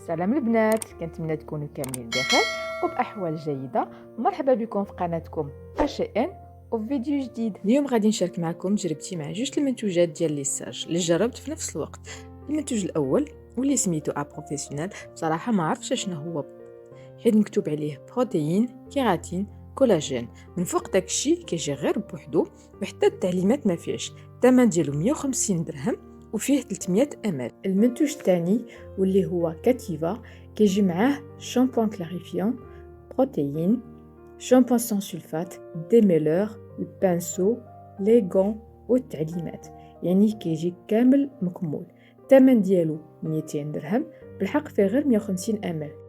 سلام البنات، كنتمنى تكونوا كاملين بخير وبأحوال جيدة. مرحبا بكم في قناتكم HN وفي فيديو جديد. اليوم غادي نشارك معكم تجربتي مع جوج المنتوجات ديال ليساج اللي جربت في نفس الوقت. المنتوج الاول واللي سميتو بروفيسيونيل، بصراحه ما عرفتش شنو هو حيت مكتوب عليه بروتين كيراتين كولاجين. من فوق داكشي كيجي غير بوحدو وحتى التعليمات ما فيهش. الثمن ديالو 150 درهم وفيه 300 ml. المنتوج الثاني واللي هو كاتيفا، كيجي معاه شامبوان كلاريفيون، بروتين، شامبوان سان سلفات، ديميلور، البانسو، لي غون والتعليمات، يعني كيجي كامل مكمول. الثمن ديالو 200 درهم، بالحق فيه غير 150 ml.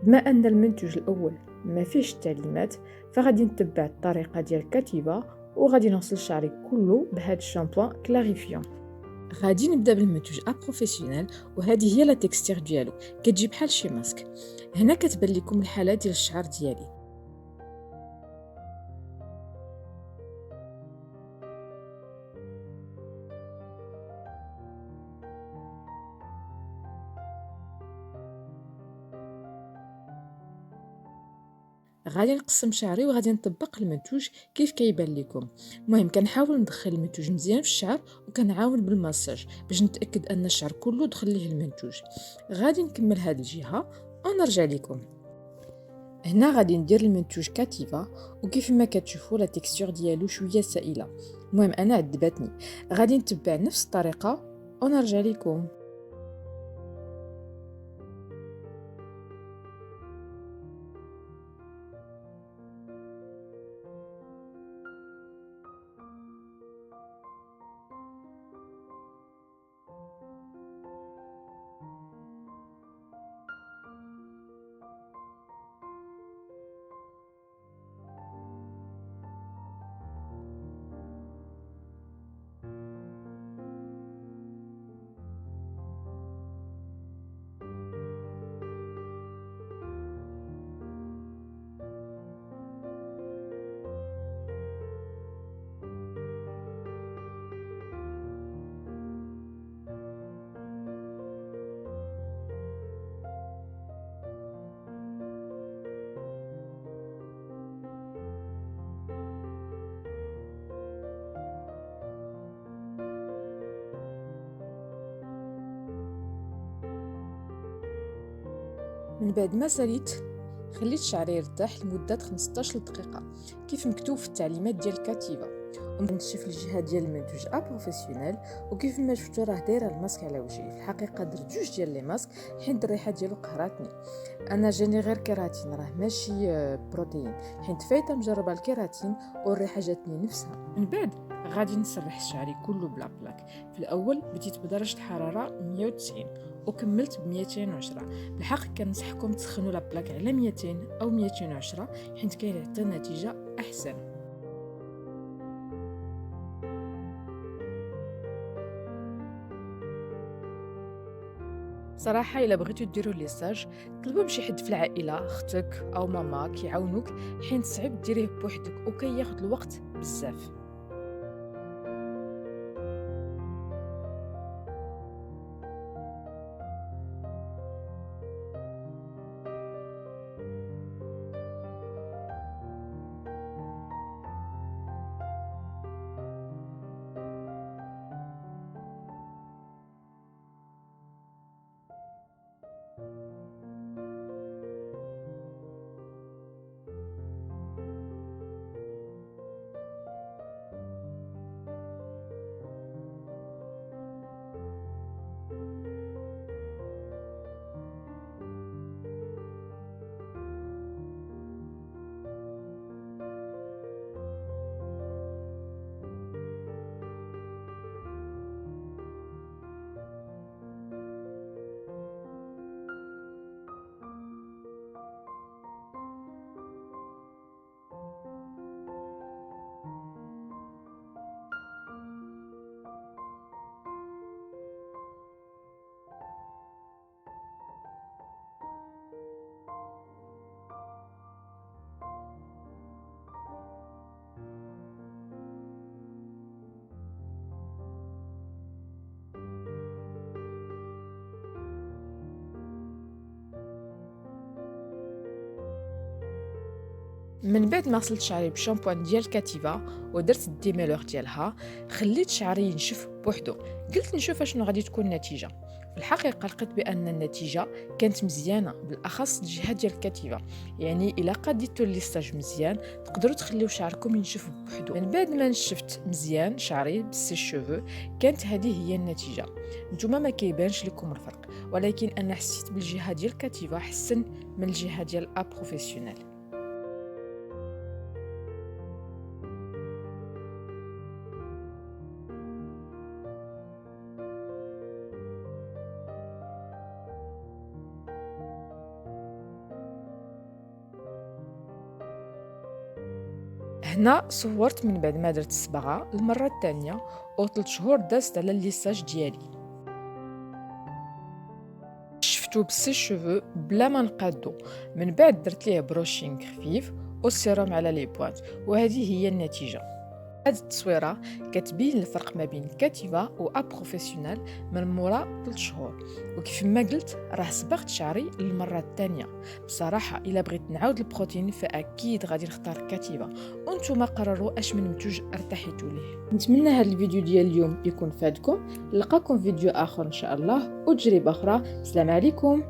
بما أن المنتوج الأول ما فيش التعليمات، فغادي نتبع الطريقة ديال كاتيفا وغادي نغسل شعري كله بهذا الشامبوان كلاريفيون. غادي نبدا بالمنتوج بروفيسيونيل، وهذه هي لا تكستير ديالو، كتجي بحال شي ماسك. هنا كتبان لكم الحاله ديال الشعر ديالي. غادي نقسم شعري وغادي نطبق المنتوج كيف كيبان لكم. المهم كنحاول ندخل المنتوج مزيان في الشعر وكنعاون بالماساج باش نتاكد ان الشعر كله دخل ليه المنتوج. غادي نكمل هذه الجهه ونرجع لكم. هنا غادي ندير المنتوج كاتيفا، وكيف ما كتشوفوا لا تكستور ديالو شويه سائله. المهم انا عجبتني. غادي نتبع نفس الطريقه ونرجع لكم. من بعد ما ساليت، خليت شعري يرتاح لمدة 15 دقيقة كيف مكتوب في التعليمات ديال كاتيفا. ونشوف الجهة ديال المنتوج بروفيسيونيل، وكيف ما شفتوا راه دايره الماسك على وجهي. في الحقيقة درت جوج ديال لي ماسك حيت الريحة ديالو قهراتني. انا جاني غير كيراتين، راه ماشي بروتين، حيت فايته مجربه الكيراتين والريحه جاتني نفسها. من بعد غادي نسرح شعري كله بلا بلاك. في الاول بديت بدرجه حراره 190 وكملت ب 210. بالحق كنصحكم تسخنوا لا بلاك على 200 او 210 حيت كيعطي نتيجه احسن. صراحه الا بغيتو ديروا ليساج، طلبوا بشي حد في العائله، اختك او ماماك يعاونوك، حيت صعيب ديريه بوحدك وكياخذ الوقت بزاف. من بعد ما غسلت شعري بشامبوان ديال كاتيفا ودرت الديميلور ديالها، خليت شعري ينشف بوحدو. قلت نشوف شنو غادي تكون النتيجه. في الحقيقه لقيت بان النتيجه كانت مزيانه، بالاخص الجهه ديال الكاتيفا. يعني الا قديتوا ليستاج مزيان تقدروا تخليو شعركم ينشف بوحدو. من بعد ما نشفت مزيان شعري بالسي شوفو، كانت هذه هي النتيجه. نتوما ما كيبانش لكم الفرق، ولكن انا حسيت بالجهه ديال الكاتيفا حسن من الجهه ديال ا بروفيسيونيل. هنا صورت من بعد ما درت الصباغه المره الثانيه، و3 شهور دازت على الليساج ديالي. شفتو بالسي شوفو بلا ما نقادو. من بعد درت ليه بروشينغ خفيف والسيروم على لي بوانت، وهذه هي النتيجه. هذه التصويره كتبين الفرق ما بين كاتيفا و ا بروفيسيونيل من مورا 3 شهور. وكيف ما قلت راه صبغت شعري للمره الثانيه. بصراحه الا بغيت نعاود البروتين فاكيد غادي نختار كاتيفا، وانتم قرروا اش من منتوج ارتحيتوا ليه. نتمنى هذا الفيديو ديال اليوم يكون فادكم. نلقاكم فيديو اخر ان شاء الله وتجربه اخرى. السلام عليكم.